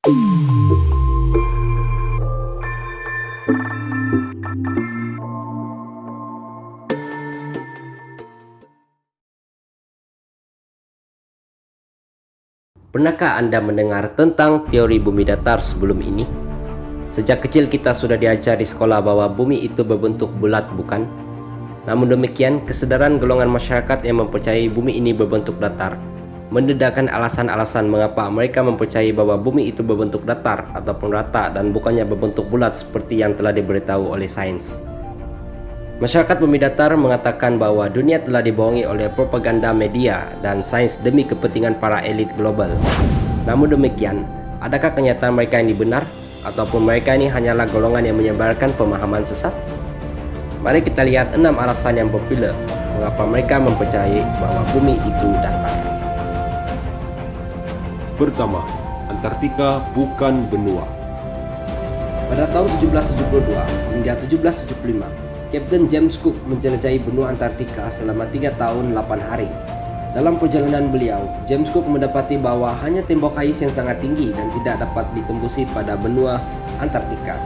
Pernahkah Anda mendengar tentang teori bumi datar sebelum ini? Sejak kecil kita sudah diajar di sekolah bahwa bumi itu berbentuk bulat, bukan? Namun demikian, kesadaran golongan masyarakat yang mempercayai bumi ini berbentuk datar mendedahkan alasan-alasan mengapa mereka mempercayai bahwa bumi itu berbentuk datar ataupun rata dan bukannya berbentuk bulat seperti yang telah diberitahu oleh sains. Masyarakat bumi datar mengatakan bahwa dunia telah dibohongi oleh propaganda media dan sains demi kepentingan para elit global. Namun demikian, adakah kenyataan mereka ini benar? Ataupun mereka ini hanyalah golongan yang menyebarkan pemahaman sesat? Mari kita lihat 6 alasan yang populer mengapa mereka mempercayai bahwa bumi itu datar. Pertama, Antartika bukan benua. Pada tahun 1772 hingga 1775, Kapten James Cook menjelajahi benua Antartika selama 3 tahun 8 hari. Dalam perjalanan beliau, James Cook mendapati bahwa hanya tembok ais yang sangat tinggi dan tidak dapat ditembusi pada benua Antartika.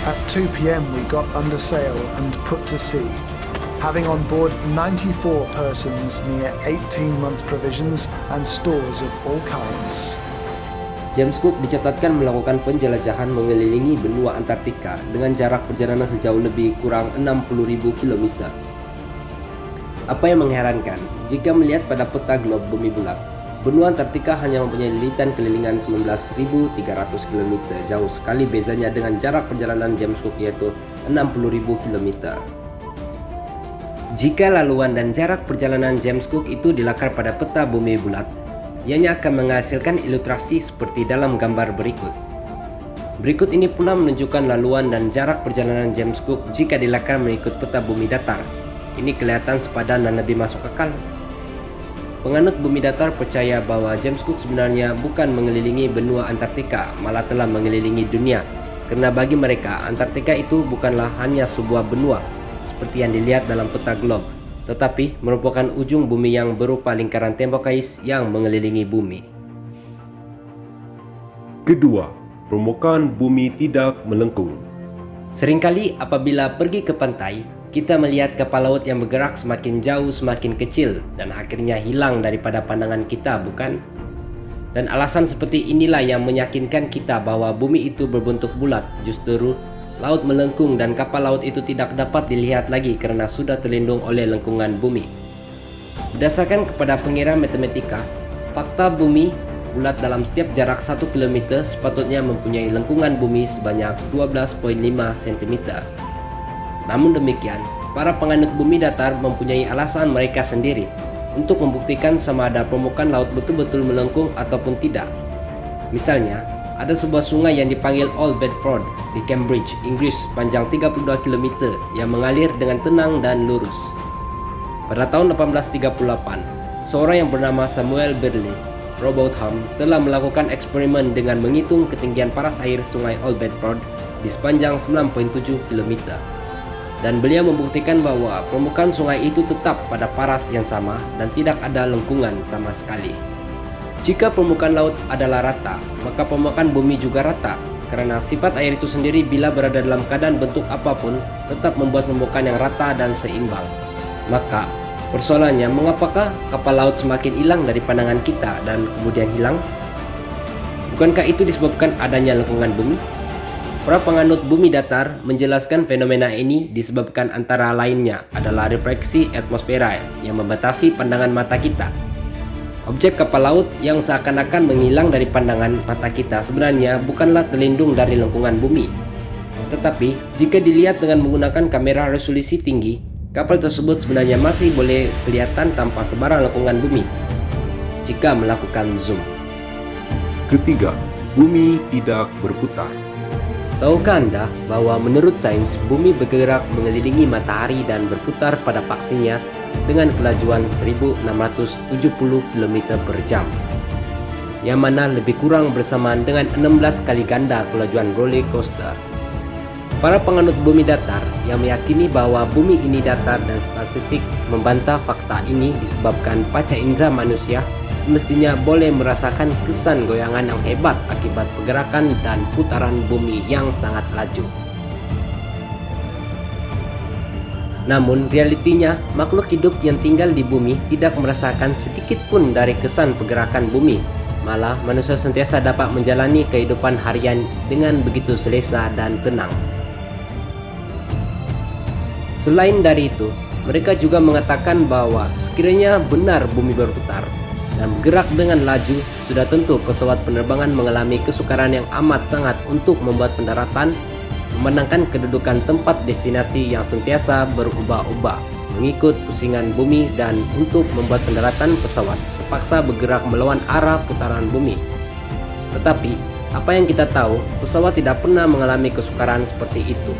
At 2 p.m. we got under sail and put to sea, having on board 94 persons near 18 months provisions and stores of all kinds. James Cook dicatatkan melakukan penjelajahan mengelilingi benua Antartika dengan jarak perjalanan sejauh lebih kurang 60.000 km. Apa yang mengherankan, jika melihat pada peta globe bumi bulat, benua Antartika hanya mempunyai lilitan kelilingan 19.300 km, jauh sekali bezanya dengan jarak perjalanan James Cook yaitu 60.000 km. Jika laluan dan jarak perjalanan James Cook itu dilakar pada peta bumi bulat, ianya akan menghasilkan ilustrasi seperti dalam gambar berikut. Berikut ini pula menunjukkan laluan dan jarak perjalanan James Cook jika dilakar mengikut peta bumi datar. Ini kelihatan sepadan dan lebih masuk akal. Penganut bumi datar percaya bahwa James Cook sebenarnya bukan mengelilingi benua Antartika, malah telah mengelilingi dunia. Karena bagi mereka, Antartika itu bukanlah hanya sebuah benua seperti yang dilihat dalam peta globe, tetapi merupakan ujung bumi yang berupa lingkaran tembok ais yang mengelilingi bumi. Kedua, permukaan bumi tidak melengkung. Seringkali apabila pergi ke pantai, kita melihat kapal laut yang bergerak semakin jauh semakin kecil dan akhirnya hilang daripada pandangan kita, bukan? Dan alasan seperti inilah yang meyakinkan kita bahwa bumi itu berbentuk bulat, justru laut melengkung dan kapal laut itu tidak dapat dilihat lagi karena sudah terlindung oleh lengkungan bumi. Berdasarkan kepada pengira matematika, fakta bumi bulat dalam setiap jarak 1 km sepatutnya mempunyai lengkungan bumi sebanyak 12,5 cm. Namun demikian, para penganut bumi datar mempunyai alasan mereka sendiri untuk membuktikan sama ada permukaan laut betul-betul melengkung ataupun tidak. Misalnya, ada sebuah sungai yang dipanggil Old Bedford di Cambridge, Inggris, panjang 32 km yang mengalir dengan tenang dan lurus. Pada tahun 1838, seorang yang bernama Samuel Birley Robotham telah melakukan eksperimen dengan menghitung ketinggian paras air sungai Old Bedford di sepanjang 9,7 km. Dan beliau membuktikan bahwa permukaan sungai itu tetap pada paras yang sama dan tidak ada lengkungan sama sekali. Jika permukaan laut adalah rata, maka permukaan bumi juga rata, karena sifat air itu sendiri bila berada dalam keadaan bentuk apapun tetap membuat permukaan yang rata dan seimbang. Maka persoalannya, mengapakah kapal laut semakin hilang dari pandangan kita dan kemudian hilang? Bukankah itu disebabkan adanya lengkungan bumi? Para penganut bumi datar menjelaskan fenomena ini disebabkan antara lainnya adalah refleksi atmosfera yang membatasi pandangan mata kita. Objek kapal laut yang seakan-akan menghilang dari pandangan mata kita sebenarnya bukanlah terlindung dari lengkungan bumi. Tetapi, jika dilihat dengan menggunakan kamera resolusi tinggi, kapal tersebut sebenarnya masih boleh kelihatan tanpa sebarang lengkungan bumi jika melakukan zoom. Ketiga, bumi tidak berputar. Tahukah Anda bahwa menurut sains, bumi bergerak mengelilingi matahari dan berputar pada paksinya dengan kelajuan 1670 km per jam, yang mana lebih kurang bersamaan dengan 16 kali ganda kelajuan roller coaster. Para penganut bumi datar yang meyakini bahwa bumi ini datar dan statistik membantah fakta ini disebabkan panca indera manusia semestinya boleh merasakan kesan goyangan yang hebat akibat pergerakan dan putaran bumi yang sangat laju. Namun realitinya, makhluk hidup yang tinggal di bumi tidak merasakan sedikit pun dari kesan pergerakan bumi. Malah manusia sentiasa dapat menjalani kehidupan harian dengan begitu selesa dan tenang. Selain dari itu, mereka juga mengatakan bahwa sekiranya benar bumi berputar dan bergerak dengan laju, sudah tentu pesawat penerbangan mengalami kesukaran yang amat sangat untuk membuat pendaratan, memandangkan kedudukan tempat destinasi yang sentiasa berubah-ubah mengikut pusingan bumi, dan untuk membuat pendaratan pesawat terpaksa bergerak melawan arah putaran bumi. Tetapi, apa yang kita tahu, pesawat tidak pernah mengalami kesukaran seperti itu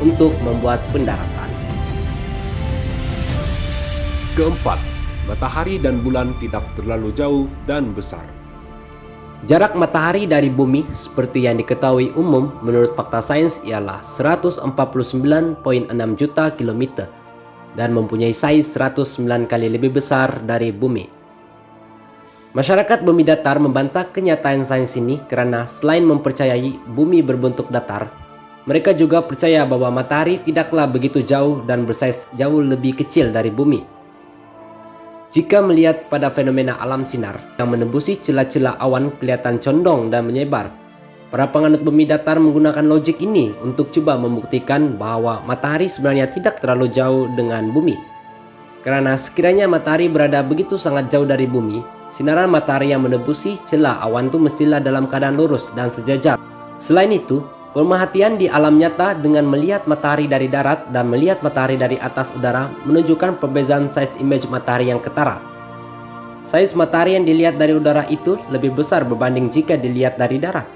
untuk membuat pendaratan. Keempat, matahari dan bulan tidak terlalu jauh dan besar. Jarak matahari dari bumi seperti yang diketahui umum menurut fakta sains ialah 149,6 juta kilometer dan mempunyai saiz 109 kali lebih besar dari bumi. Masyarakat bumi datar membantah kenyataan sains ini karena selain mempercayai bumi berbentuk datar, mereka juga percaya bahwa matahari tidaklah begitu jauh dan bersaiz jauh lebih kecil dari bumi. Jika melihat pada fenomena alam sinar yang menembusi celah-celah awan kelihatan condong dan menyebar, para penganut bumi datar menggunakan logik ini untuk coba membuktikan bahwa matahari sebenarnya tidak terlalu jauh dengan bumi. Karena sekiranya matahari berada begitu sangat jauh dari bumi, sinaran matahari yang menembusi celah awan itu mestilah dalam keadaan lurus dan sejajar. Selain itu, pemerhatian di alam nyata dengan melihat matahari dari darat dan melihat matahari dari atas udara menunjukkan perbezaan saiz image matahari yang ketara. Saiz matahari yang dilihat dari udara itu lebih besar berbanding jika dilihat dari darat.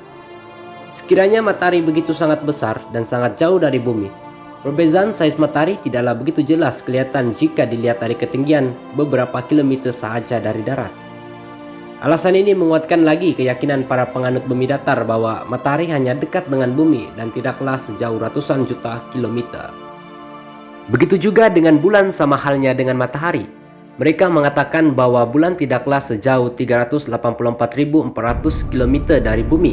Sekiranya matahari begitu sangat besar dan sangat jauh dari bumi, perbezaan saiz matahari tidaklah begitu jelas kelihatan jika dilihat dari ketinggian beberapa kilometer sahaja dari darat. Alasan ini menguatkan lagi keyakinan para penganut bumi datar bahwa matahari hanya dekat dengan bumi dan tidaklah sejauh ratusan juta kilometer. Begitu juga dengan bulan, sama halnya dengan matahari. Mereka mengatakan bahwa bulan tidaklah sejauh 384.400 km dari bumi.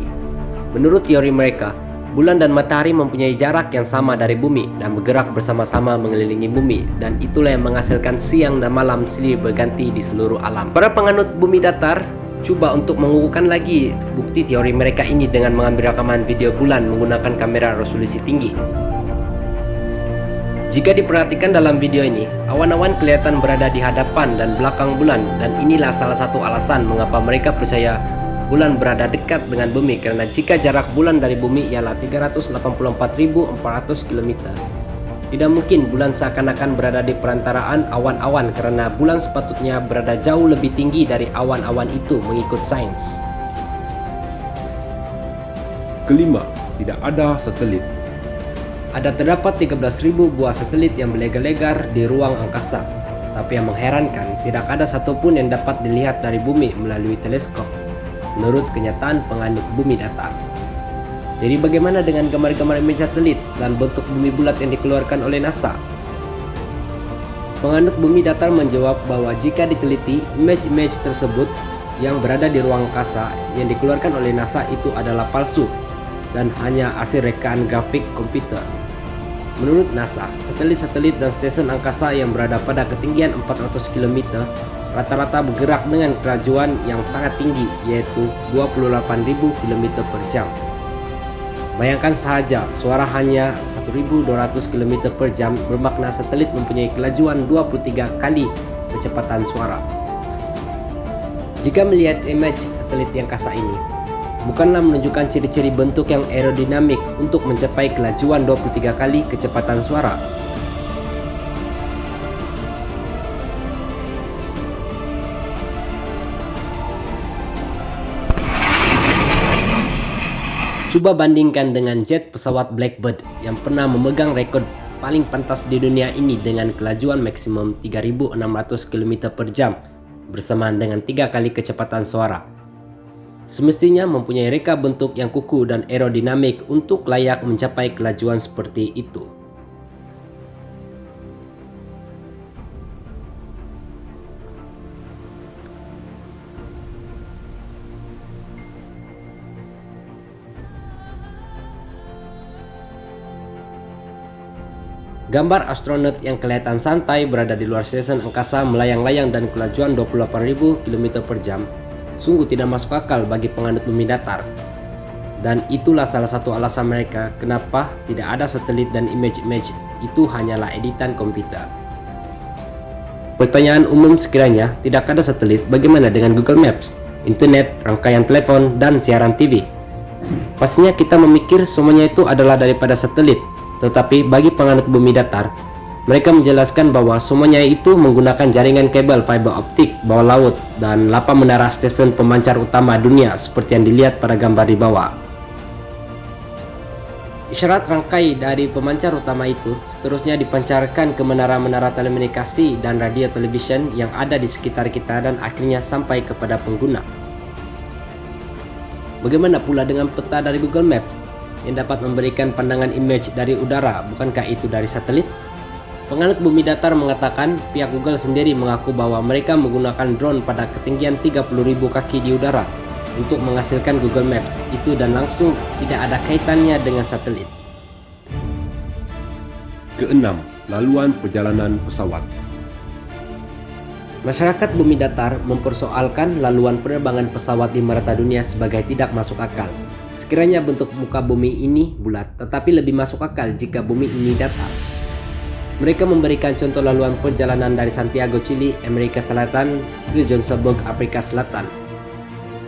Menurut teori mereka, bulan dan matahari mempunyai jarak yang sama dari bumi dan bergerak bersama-sama mengelilingi bumi, dan itulah yang menghasilkan siang dan malam silih berganti di seluruh alam. Para penganut bumi datar coba untuk mengukuhkan lagi bukti teori mereka ini dengan mengambil rekaman video bulan menggunakan kamera resolusi tinggi. Jika diperhatikan dalam video ini, awan-awan kelihatan berada di hadapan dan belakang bulan, dan inilah salah satu alasan mengapa mereka percaya bulan berada dekat dengan bumi, karena jika jarak bulan dari bumi ialah 384.400 km, tidak mungkin bulan seakan-akan berada di perantaraan awan-awan, karena bulan sepatutnya berada jauh lebih tinggi dari awan-awan itu mengikut sains. Kelima, tidak ada satelit. Ada terdapat 13.000 buah satelit yang berlegar-legar di ruang angkasa, tapi yang mengherankan tidak ada satupun yang dapat dilihat dari bumi melalui teleskop, menurut kenyataan penganut bumi datar. Jadi bagaimana dengan gambar-gambar image satelit dan bentuk bumi bulat yang dikeluarkan oleh NASA? Penganut bumi datar menjawab bahwa jika diteliti, image-image tersebut yang berada di ruang angkasa yang dikeluarkan oleh NASA itu adalah palsu dan hanya hasil rekaan grafik komputer. Menurut NASA, satelit-satelit dan stesen angkasa yang berada pada ketinggian 400 km rata-rata bergerak dengan kelajuan yang sangat tinggi, yaitu 28.000 km per jam. Bayangkan saja, suara hanya 1.200 km per jam bermakna satelit mempunyai kelajuan 23 kali kecepatan suara. Jika melihat image satelit yang angkasa ini, bukanlah menunjukkan ciri-ciri bentuk yang aerodinamik untuk mencapai kelajuan 23 kali kecepatan suara. Coba bandingkan dengan jet pesawat Blackbird yang pernah memegang rekor paling pantas di dunia ini dengan kelajuan maksimum 3.600 km per jam bersamaan dengan 3 kali kecepatan suara. Semestinya mempunyai reka bentuk yang kuku dan aerodinamik untuk layak mencapai kelajuan seperti itu. Gambar astronot yang kelihatan santai berada di luar stesen angkasa melayang-layang dan kelajuan 28.000 km per jam sungguh tidak masuk akal bagi penganut bumi datar. Dan itulah salah satu alasan mereka kenapa tidak ada satelit dan image-image itu hanyalah editan komputer. Pertanyaan umum sekiranya tidak ada satelit, bagaimana dengan Google Maps, internet, rangkaian telepon, dan siaran TV? Pastinya kita memikir semuanya itu adalah daripada satelit. Tetapi bagi penganut bumi datar, mereka menjelaskan bahwa semuanya itu menggunakan jaringan kabel fiber optik bawah laut dan 8 menara stesen pemancar utama dunia seperti yang dilihat pada gambar di bawah. Isyarat rangkai dari pemancar utama itu seterusnya dipancarkan ke menara-menara telekomunikasi dan radio television yang ada di sekitar kita dan akhirnya sampai kepada pengguna. Bagaimana pula dengan peta dari Google Maps yang dapat memberikan pandangan image dari udara, bukankah itu dari satelit? Penganut bumi datar mengatakan pihak Google sendiri mengaku bahwa mereka menggunakan drone pada ketinggian 30.000 kaki di udara untuk menghasilkan Google Maps itu dan langsung tidak ada kaitannya dengan satelit. Keenam, laluan perjalanan pesawat. Masyarakat bumi datar mempersoalkan laluan penerbangan pesawat di merata dunia sebagai tidak masuk akal. Sekiranya bentuk muka bumi ini bulat, tetapi lebih masuk akal jika bumi ini datar. Mereka memberikan contoh laluan perjalanan dari Santiago, Chili, Amerika Selatan ke Johannesburg, Afrika Selatan.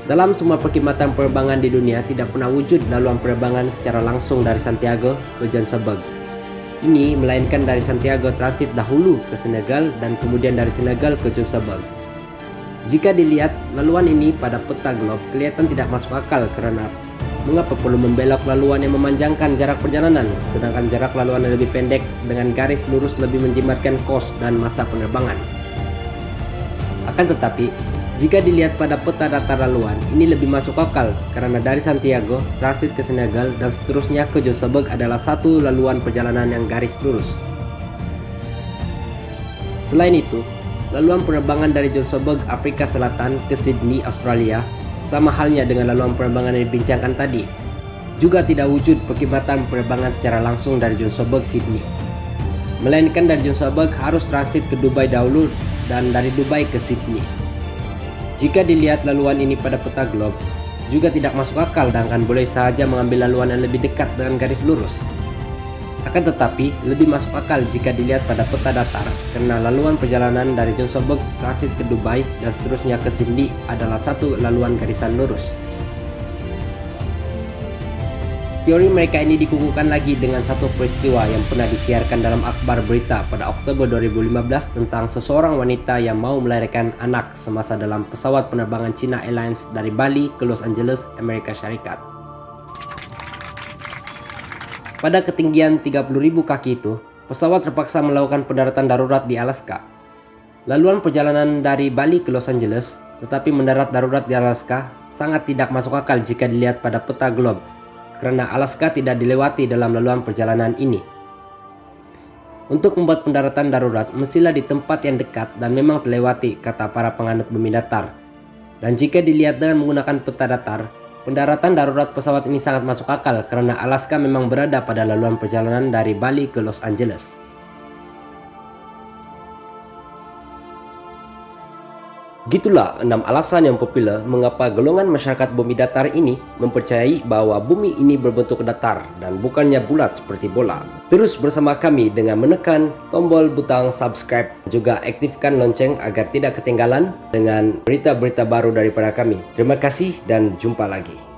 Dalam semua perkhidmatan penerbangan di dunia tidak pernah wujud laluan penerbangan secara langsung dari Santiago ke Johannesburg. Ini melainkan dari Santiago transit dahulu ke Senegal dan kemudian dari Senegal ke Johannesburg. Jika dilihat laluan ini pada peta globe kelihatan tidak masuk akal karena mengapa perlu membelok laluan yang memanjangkan jarak perjalanan sedangkan jarak laluan yang lebih pendek dengan garis lurus lebih menjimatkan kos dan masa penerbangan. Akan tetapi, jika dilihat pada peta datar laluan, ini lebih masuk akal karena dari Santiago transit ke Senegal dan seterusnya ke Johannesburg adalah satu laluan perjalanan yang garis lurus. Selain itu, laluan penerbangan dari Johannesburg, Afrika Selatan ke Sydney, Australia sama halnya dengan laluan penerbangan yang dibincangkan tadi. Juga tidak wujud perkhidmatan penerbangan secara langsung dari Johannesburg Sydney. Melainkan dari Johannesburg harus transit ke Dubai dahulu dan dari Dubai ke Sydney. Jika dilihat laluan ini pada peta globe, juga tidak masuk akal dan akan boleh saja mengambil laluan yang lebih dekat dengan garis lurus. Akan tetapi, lebih masuk akal jika dilihat pada peta datar karena laluan perjalanan dari Johannesburg transit ke Dubai dan seterusnya ke Sydney adalah satu laluan garisan lurus. Teori mereka ini dikukuhkan lagi dengan satu peristiwa yang pernah disiarkan dalam akhbar berita pada Oktober 2015 tentang seseorang wanita yang mau melahirkan anak semasa dalam pesawat penerbangan China Airlines dari Bali ke Los Angeles, Amerika Syarikat. Pada ketinggian 30.000 kaki itu, pesawat terpaksa melakukan pendaratan darurat di Alaska. Laluan perjalanan dari Bali ke Los Angeles, tetapi mendarat darurat di Alaska sangat tidak masuk akal jika dilihat pada peta globe, karena Alaska tidak dilewati dalam laluan perjalanan ini. Untuk membuat pendaratan darurat, mestilah di tempat yang dekat dan memang terlewati, kata para penganut bumi datar. Dan jika dilihat dengan menggunakan peta datar, pendaratan darurat pesawat ini sangat masuk akal karena Alaska memang berada pada laluan perjalanan dari Bali ke Los Angeles. Gitulah 6 alasan yang populer mengapa golongan masyarakat bumi datar ini mempercayai bahwa bumi ini berbentuk datar dan bukannya bulat seperti bola. Terus bersama kami dengan menekan tombol butang subscribe, juga aktifkan lonceng agar tidak ketinggalan dengan berita-berita baru daripada kami. Terima kasih dan jumpa lagi.